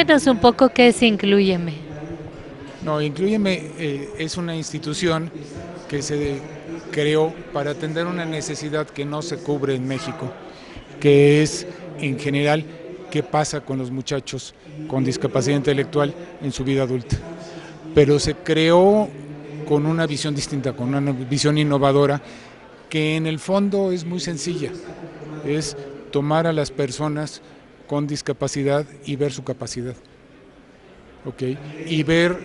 Cuéntenos un poco qué es Inclúyeme. No, Inclúyeme es una institución que se creó para atender una necesidad que no se cubre en México, que es en general qué pasa con los muchachos con discapacidad intelectual en su vida adulta. Pero se creó con una visión distinta, con una visión innovadora, que en el fondo es muy sencilla, es tomar a las personas con discapacidad y ver su capacidad. Okay. Y ver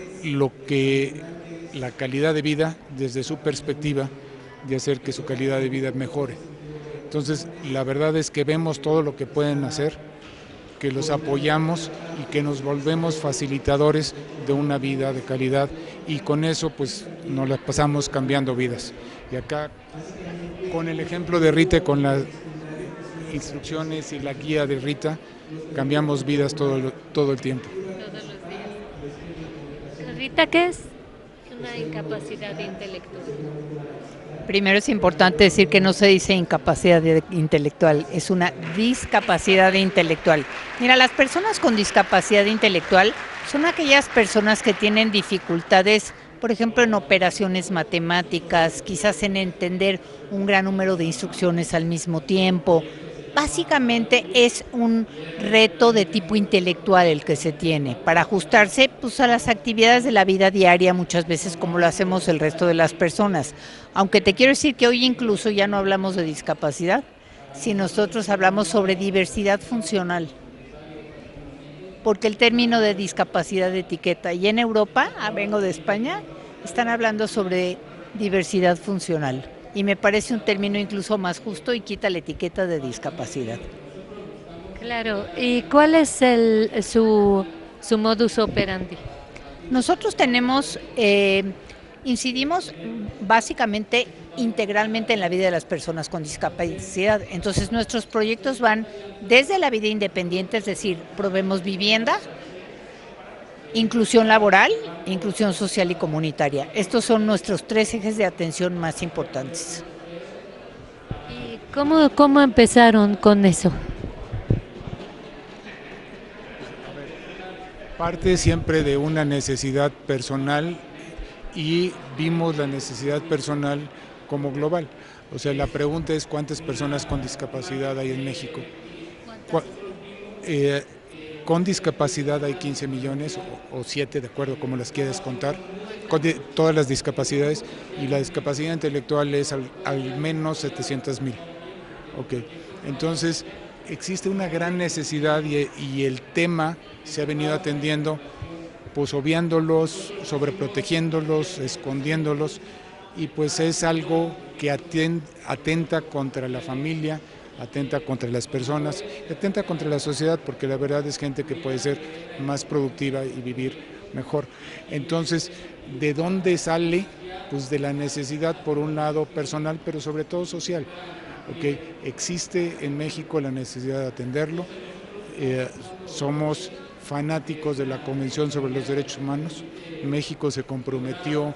la calidad de vida desde su perspectiva de hacer que su calidad de vida mejore. Entonces, la verdad es que vemos todo lo que pueden hacer, que los apoyamos y que nos volvemos facilitadores de una vida de calidad, y con eso pues nos la pasamos cambiando vidas. Y acá, con el ejemplo de Rita, con las instrucciones y la guía de Rita, cambiamos vidas todo el tiempo. Rita, ¿qué es una incapacidad intelectual? Primero es importante decir que no se dice incapacidad intelectual, es una discapacidad intelectual. Mira, las personas con discapacidad intelectual son aquellas personas que tienen dificultades, por ejemplo, en operaciones matemáticas, quizás en entender un gran número de instrucciones al mismo tiempo. Básicamente es un reto de tipo intelectual el que se tiene para ajustarse pues, a las actividades de la vida diaria, muchas veces como lo hacemos el resto de las personas. Aunque te quiero decir que hoy incluso ya no hablamos de discapacidad, si nosotros hablamos sobre diversidad funcional, porque el término de discapacidad de etiqueta, y en Europa, vengo de España, están hablando sobre diversidad funcional. Y me parece un término incluso más justo y quita la etiqueta de discapacidad. Claro, ¿y cuál es su modus operandi? Nosotros incidimos básicamente integralmente en la vida de las personas con discapacidad. Entonces nuestros proyectos van desde la vida independiente, es decir, proveemos vivienda, inclusión laboral, inclusión social y comunitaria. Estos son nuestros 3 ejes de atención más importantes. ¿Y cómo empezaron con eso? Parte siempre de una necesidad personal, y vimos la necesidad personal como global. O sea, la pregunta es ¿cuántas personas con discapacidad hay en México? Con discapacidad hay 15 millones o 7, de acuerdo como las quieras contar, con todas las discapacidades, y la discapacidad intelectual es al menos 700,000. Okay. Entonces, existe una gran necesidad, y el tema se ha venido atendiendo, pues obviándolos, sobreprotegiéndolos, escondiéndolos, y pues es algo que atenta contra la familia, atenta contra las personas, atenta contra la sociedad, porque la verdad es gente que puede ser más productiva y vivir mejor. Entonces, ¿de dónde sale? Pues de la necesidad, por un lado personal, pero sobre todo social. Okay. Existe en México la necesidad de atenderlo. Somos fanáticos de la Convención sobre los Derechos Humanos. México se comprometió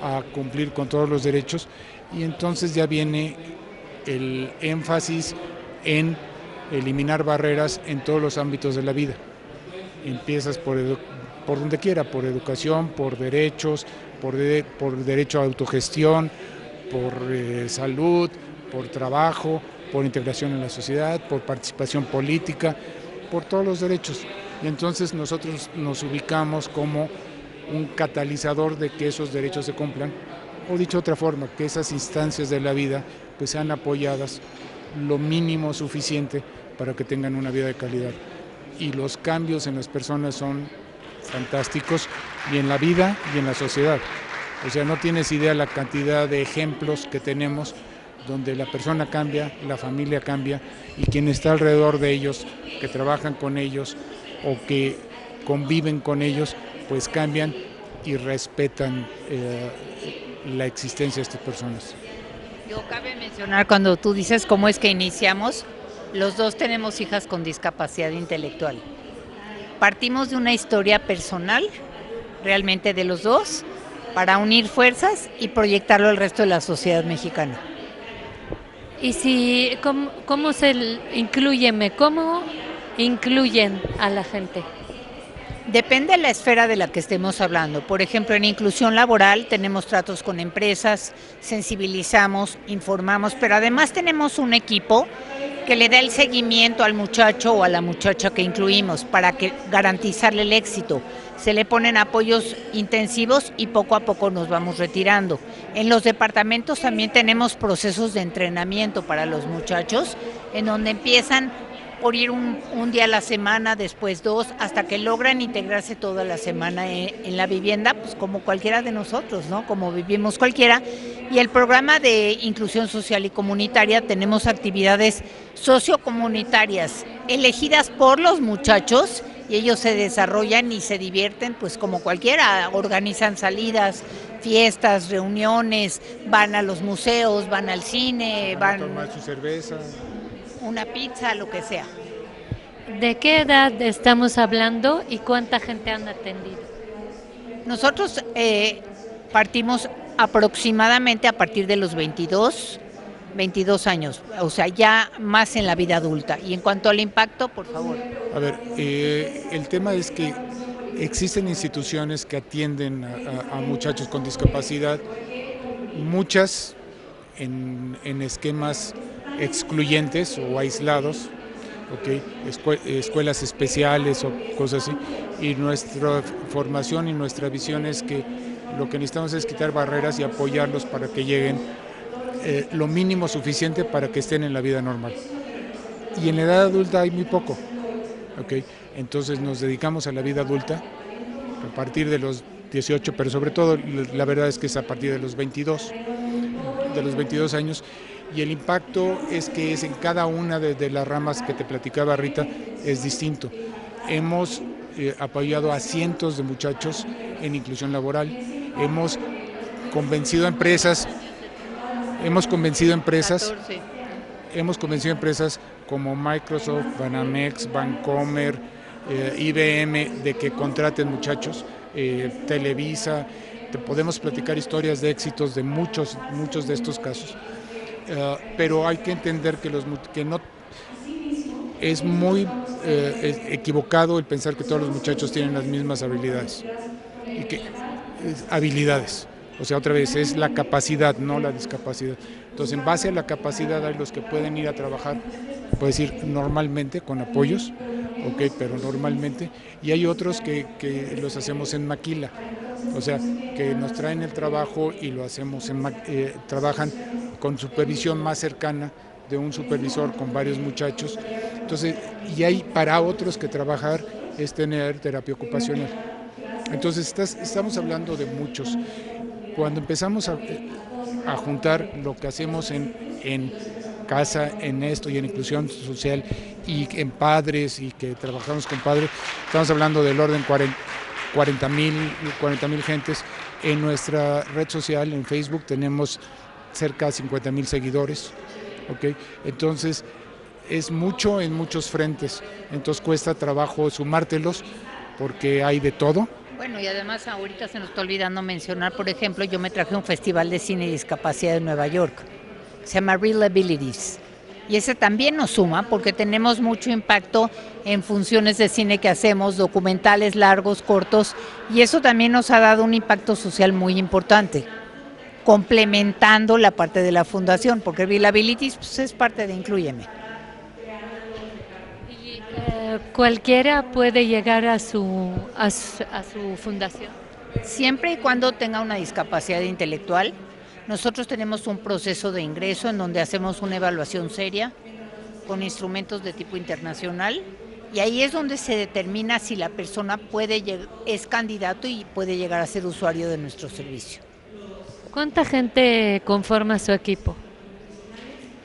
a cumplir con todos los derechos, y entonces ya viene el énfasis en eliminar barreras en todos los ámbitos de la vida. Empiezas por donde quiera, por educación, por derechos, por derecho a autogestión, por salud, por trabajo, por integración en la sociedad, por participación política, por todos los derechos. Y entonces nosotros nos ubicamos como un catalizador de que esos derechos se cumplan, o dicho de otra forma, que esas instancias de la vida pues sean apoyadas lo mínimo suficiente para que tengan una vida de calidad. Y los cambios en las personas son fantásticos, y en la vida y en la sociedad. O sea, no tienes idea la cantidad de ejemplos que tenemos donde la persona cambia, la familia cambia, y quien está alrededor de ellos, que trabajan con ellos o que conviven con ellos, pues cambian y respetan la existencia de estas personas. Yo cabe mencionar, cuando tú dices cómo es que iniciamos, los dos tenemos hijas con discapacidad intelectual. Partimos de una historia personal, realmente de los dos, para unir fuerzas y proyectarlo al resto de la sociedad mexicana. ¿Y cómo se incluyeme? ¿Cómo incluyen a la gente? Depende de la esfera de la que estemos hablando. Por ejemplo, en inclusión laboral tenemos tratos con empresas, sensibilizamos, informamos, pero además tenemos un equipo que le da el seguimiento al muchacho o a la muchacha que incluimos para garantizarle el éxito. Se le ponen apoyos intensivos y poco a poco nos vamos retirando. En los departamentos también tenemos procesos de entrenamiento para los muchachos, en donde empiezan por ir un día a la semana, después 2, hasta que logran integrarse toda la semana en la vivienda, pues como cualquiera de nosotros, ¿no? Como vivimos cualquiera. Y el programa de inclusión social y comunitaria, tenemos actividades sociocomunitarias elegidas por los muchachos y ellos se desarrollan y se divierten, pues como cualquiera, organizan salidas, fiestas, reuniones, van a los museos, van al cine, van a tomar su cerveza, una pizza, lo que sea. ¿De qué edad estamos hablando y cuánta gente han atendido? Nosotros partimos aproximadamente a partir de los 22 años, o sea, ya más en la vida adulta. Y en cuanto al impacto, por favor. A ver, el tema es que existen instituciones que atienden a muchachos con discapacidad, muchas en esquemas excluyentes o aislados, ¿okay? Escuelas especiales o cosas así, y nuestra formación y nuestra visión es que lo que necesitamos es quitar barreras y apoyarlos para que lleguen lo mínimo suficiente para que estén en la vida normal. Y en la edad adulta hay muy poco, ¿okay? Entonces nos dedicamos a la vida adulta a partir de los 18, pero sobre todo la verdad es que es a partir de los 22 años, y el impacto es que es en cada una de las ramas que te platicaba Rita, es distinto. Hemos apoyado a cientos de muchachos en inclusión laboral, hemos convencido a empresas, 14. Como Microsoft, Banamex, Bancomer, IBM, de que contraten muchachos, Televisa. Te podemos platicar historias de éxitos de muchos de estos casos, pero hay que entender que no es muy equivocado el pensar que todos los muchachos tienen las mismas habilidades. O sea, otra vez, es la capacidad, no la discapacidad. Entonces, en base a la capacidad hay los que pueden ir a trabajar, puedes decir, normalmente, con apoyos, okay, pero normalmente, y hay otros que los hacemos en maquila, o sea, que nos traen el trabajo y lo hacemos trabajan con supervisión más cercana de un supervisor con varios muchachos. Entonces, y hay para otros que trabajar es tener terapia ocupacional. Entonces, estamos hablando de muchos. Cuando empezamos a juntar lo que hacemos en casa, en esto y en inclusión social y en padres y que trabajamos con padres, estamos hablando del orden 40,000 gentes. En nuestra red social, en Facebook, tenemos cerca de 50,000 seguidores, ¿okay? Entonces, es mucho en muchos frentes, entonces cuesta trabajo sumártelos porque hay de todo. Bueno, y además ahorita se nos está olvidando mencionar, por ejemplo, yo me traje un festival de cine y discapacidad de Nueva York, se llama Real Abilities, y ese también nos suma porque tenemos mucho impacto en funciones de cine que hacemos, documentales largos, cortos, y eso también nos ha dado un impacto social muy importante, complementando la parte de la fundación, porque Real Abilities pues, es parte de Inclúyeme. ¿Cualquiera puede llegar a su fundación? Siempre y cuando tenga una discapacidad intelectual. Nosotros tenemos un proceso de ingreso en donde hacemos una evaluación seria con instrumentos de tipo internacional y ahí es donde se determina si la persona es candidato y puede llegar a ser usuario de nuestro servicio. ¿Cuánta gente conforma su equipo?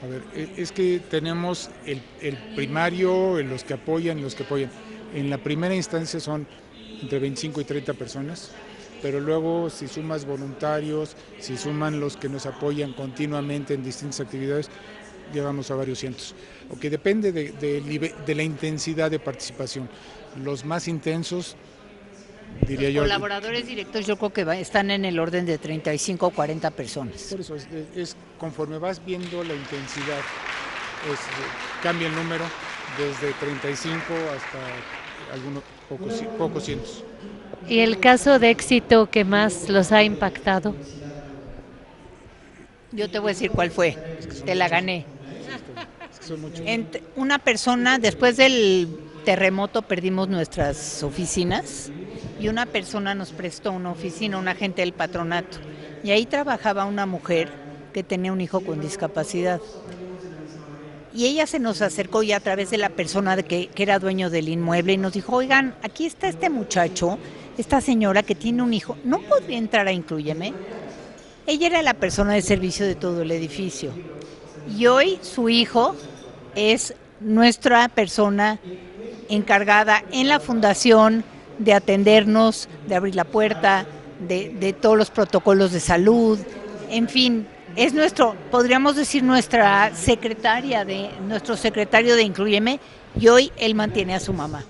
A ver, es que tenemos el primario, los que apoyan. En la primera instancia son entre 25 y 30 personas, pero luego si sumas voluntarios, si suman los que nos apoyan continuamente en distintas actividades, llegamos a varios cientos. Okay, depende de la intensidad de participación. Los más intensos, diría yo. Colaboradores directos yo creo que están en el orden de 35 o 40 personas. Por eso es conforme vas viendo la intensidad, cambia el número desde 35 hasta algunos pocos cientos. ¿Y el caso de éxito que más los ha impactado? Yo te voy a decir cuál fue, te la gané. Es que son muchos. Una persona, después del terremoto perdimos nuestras oficinas y una persona nos prestó una oficina, un agente del patronato. Y ahí trabajaba una mujer que tenía un hijo con discapacidad. Y ella se nos acercó ya a través de la persona que era dueño del inmueble y nos dijo, oigan, aquí está este muchacho, esta señora que tiene un hijo, ¿no podría entrar a Inclúyeme? Ella era la persona de servicio de todo el edificio. Y hoy su hijo es nuestra persona encargada en la fundación de atendernos, de abrir la puerta, de todos los protocolos de salud, en fin, es podríamos decir, nuestro secretario de Inclúyeme, y hoy él mantiene a su mamá.